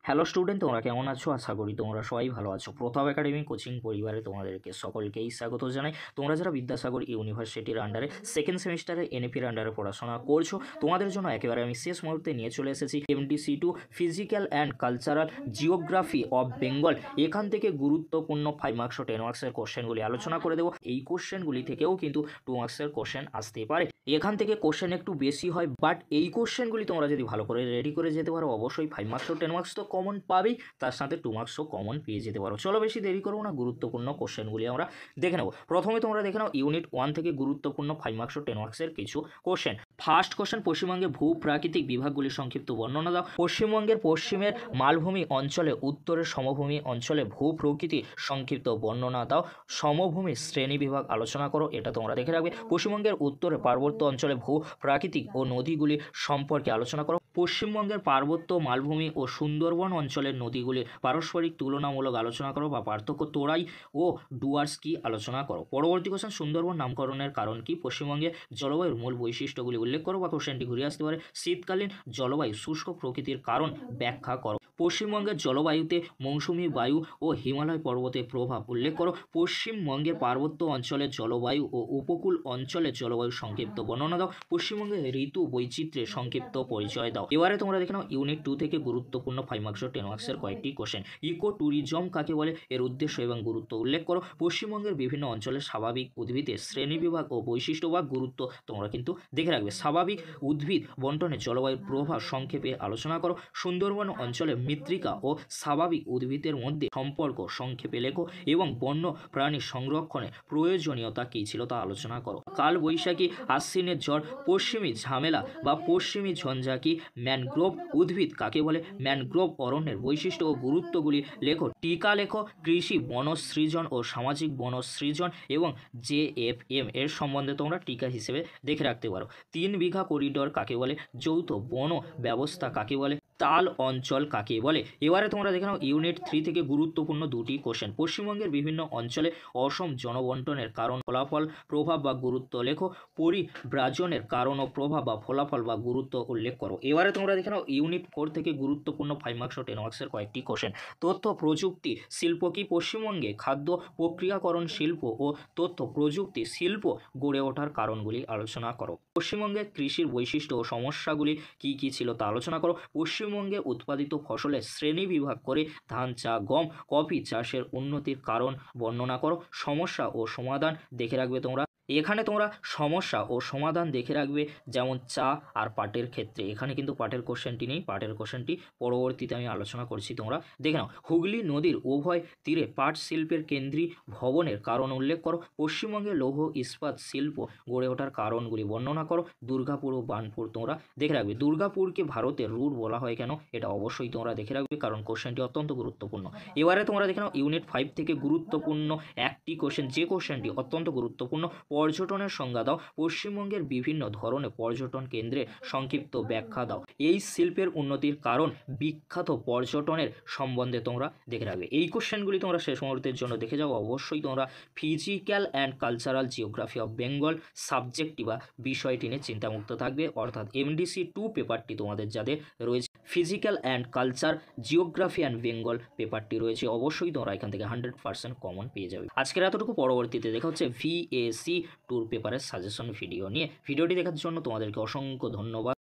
Hello student, তোমরা কেমন আছো? আশা করি তোমরা সবাই ভালো আছো। প্রতাপ একাডেমি কোচিং পরিবারে তোমাদেরকে সকলকেই স্বাগত জানাই। তোমরা যারা বিদ্যাসাগর ইউনিভার্সিটির আন্ডারে সেকেন্ড সেমিস্টারে এনএপির আন্ডারে পড়াশোনা করছো, তোমাদের জন্য একেবারে আমি শেষ মুহূর্তে নিয়ে চলে এসেছি MDC2 physical and cultural geography of Bengal. এখান থেকে গুরুত্বপূর্ণ 5 মার্কস ও 10 মার্কসের কোশ্চেনগুলি আলোচনা করে দেবো। এই কোশ্চেনগুলি থেকেও কিন্তু 2 মার্কসের কোশ্চেন আসতেই পারে। এখান থেকে কোশ্চেন একটু বেশি হয়, বাট এই কোশ্চেনগুলি তোমরা যদি ভালো করে রেডি করে যেতে পারো, অবশ্যই 5 মার্কস ও 10 মার্কস তো কমন পাবেই, তার সাথে 2 মার্কসও কমন পেয়ে যেতে পারো। চলো বেশি দেরি করবো না, গুরুত্বপূর্ণ কোশ্চেনগুলি আমরা দেখে নেব। প্রথমে তোমরা দেখে নাও ইউনিট 1 থেকে গুরুত্বপূর্ণ 5 মার্কস ও 10 মার্কসের কিছু কোশ্চেন। ফার্স্ট কোশ্চেন, পশ্চিমবঙ্গের ভূ প্রাকৃতিক বিভাগগুলির সংক্ষিপ্ত বর্ণনা দাও। পশ্চিমবঙ্গের পশ্চিমের মালভূমি অঞ্চলে, উত্তরের সমভূমি অঞ্চলে ভূ প্রকৃতি সংক্ষিপ্ত বর্ণনা দাও। সমভূমি শ্রেণী বিভাগ আলোচনা করো, এটা তোমরা দেখে রাখবে। পশ্চিমবঙ্গের উত্তরে পার্বত্য অঞ্চলে ভূ প্রাকৃতিক ও নদীগুলি সম্পর্কে আলোচনা করো। পশ্চিমবঙ্গের পার্বত্য মালভূমি ও সুন্দরবন অঞ্চলের নদীগুলির পারস্পরিক তুলনামূলক আলোচনা করো বা পার্থক্য, তোরাই ও ডুয়ার্স কি আলোচনা করো। পরবর্তী কোশ্চেন, সুন্দরবন নামকরণের কারণ কি? পশ্চিমবঙ্গের জলবায়ুর মূল বৈশিষ্ট্যগুলি উল্লেখ করো, বা কোশ্চেনটি ঘুরে আসতে পারে। শীতকালীন জলবায়ু শুষ্ক প্রকৃতির কারণ ব্যাখ্যা করো। পশ্চিমবঙ্গের জলবায়ুতে মৌসুমী বায়ু ও হিমালয় পর্বতের প্রভাব উল্লেখ করো। পশ্চিমবঙ্গের পার্বত্য অঞ্চলের জলবায়ু ও উপকূল অঞ্চলের জলবায়ু সংক্ষিপ্ত বর্ণনা দাও। পশ্চিমবঙ্গের ঋতু বৈচিত্র্যের সংক্ষিপ্ত পরিচয় দাও। এবারে তোমরা দেখে নাও ইউনিট 2 থেকে গুরুত্বপূর্ণ 5 মার্কস ও 10 মার্কসের কয়েকটি কোশ্চেন। ইকো ট্যুরিজম কাকে বলে, এর উদ্দেশ্য এবং গুরুত্ব উল্লেখ করো। পশ্চিমবঙ্গের বিভিন্ন অঞ্চলের স্বাভাবিক উদ্ভিদের শ্রেণীবিভাগ ও বৈশিষ্ট্য বা গুরুত্ব তোমরা কিন্তু দেখে রাখবে। স্বাভাবিক উদ্ভিদ বন্টনে জলবায়ুর প্রভাব সংক্ষেপে আলোচনা করো। সুন্দরবন অঞ্চলে মৃত্তিকা ও স্বাভাবিক উদ্ভিদের মধ্যে সম্পর্ক সংক্ষেপে লেখো এবং বন্য প্রাণী সংরক্ষণে প্রয়োজনীয়তা কী ছিল তা আলোচনা করো। কাল বৈশাখী, আশ্বিনের ঝড়, পশ্চিমী ঝামেলা বা পশ্চিমী ঝঞ্ঝাকি, ম্যানগ্রোভ উদ্ভিদ কাকে বলে, ম্যানগ্রোভ অরণ্যের বৈশিষ্ট্য ও গুরুত্বগুলি লেখো। টিকা লেখো, কৃষি বনসৃজন ও সামাজিক বনসৃজন এবং JFM এর সম্বন্ধে তোমরা টিকা হিসেবে দেখে রাখতে পারো। 3 বিঘা করিডোর কাকে বলে, যৌথ বন ব্যবস্থা কাকে বলে, তাল অঞ্চল কাকে বলে। এবারে তোমরা দেখে নাও ইউনিট 3 থেকে গুরুত্বপূর্ণ 2টি কোশ্চেন। পশ্চিমবঙ্গের বিভিন্ন অঞ্চলে অসম জনবন্টনের কারণ, ফলাফল, প্রভাব বা গুরুত্ব লেখো। পরিব্রাজনের কারণ ও প্রভাব বা ফলাফল বা গুরুত্ব উল্লেখ করো। এবারে তোমরা দেখে নাও ইউনিট 4 থেকে গুরুত্বপূর্ণ 5 মার্কস ও 10 মার্কসের কয়েকটি কোশ্চেন। তথ্য প্রযুক্তি শিল্প কি? পশ্চিমবঙ্গে খাদ্য প্রক্রিয়াকরণ শিল্প ও তথ্য প্রযুক্তি শিল্প গড়ে ওঠার কারণগুলি আলোচনা করো। পশ্চিমবঙ্গের কৃষির বৈশিষ্ট্য ও সমস্যাগুলি কি কি ছিল তা আলোচনা করো। পশ্চিমবঙ্গে উৎপাদিত ফসলের শ্রেণী বিভাগ করে ধান, চা, গম, কফি চাষের উন্নতির কারণ বর্ণনা করো। সমস্যা ও সমাধান দেখে রাখবে তোমরা। এখানে তোমরা সমস্যা ও সমাধান দেখে রাখবে, যেমন চা আর পাটের ক্ষেত্রে। এখানে কিন্তু পাটের কোশ্চেনটি নেই, পাটের কোশ্চেনটি পরবর্তীতে আমি আলোচনা করছি, তোমরা দেখে নাও। হুগলি নদীর উভয় তীরে পাট শিল্পের কেন্দ্রীয় ভবনের কারণ উল্লেখ করো। পশ্চিমবঙ্গে লৌহ ইস্পাত শিল্প গড়ে ওঠার কারণগুলি বর্ণনা করো। দুর্গাপুর ও বার্নপুর তোমরা দেখে রাখবে। দুর্গাপুরকে ভারতের রুট বলা হয় কেন, এটা অবশ্যই তোমরা দেখে রাখবে, কারণ কোশ্চেনটি অত্যন্ত গুরুত্বপূর্ণ। এবারে তোমরা দেখে নাও ইউনিট 5 থেকে গুরুত্বপূর্ণ একটি কোশ্চেন, যে কোশ্চেনটি অত্যন্ত গুরুত্বপূর্ণ। পর্যটনের সংজ্ঞা দাও। পশ্চিমবঙ্গের বিভিন্ন ধরনের পর্যটন কেন্দ্রের সংক্ষিপ্ত ব্যাখ্যা দাও। এই শিল্পের উন্নতির কারণ, বিখ্যাত পর্যটনের সম্বন্ধে তোমরা দেখে রাখবে। এই কোশ্চেনগুলি তোমরা শেষ মুহূর্তের জন্য দেখে যাও। অবশ্যই তোমরা physical and cultural geography of Bengal সাবজেক্টটি বা বিষয়টি নিয়ে চিন্তামুক্ত থাকবে, অর্থাৎ MDC2 পেপারটি তোমাদের যাদের রয়েছে, physical and culture geography and Bengal পেপারটি রয়েছে, অবশ্যই তোমরা এখান থেকে 100% কমন পেয়ে যাবে। আজকের এতটুকু, পরবর্তীতে দেখা হচ্ছে VAC ট্যুর পেপারের সাজেশন ভিডিও নিয়ে। ভিডিওটি দেখার জন্য তোমাদেরকে অসংখ্য ধন্যবাদ।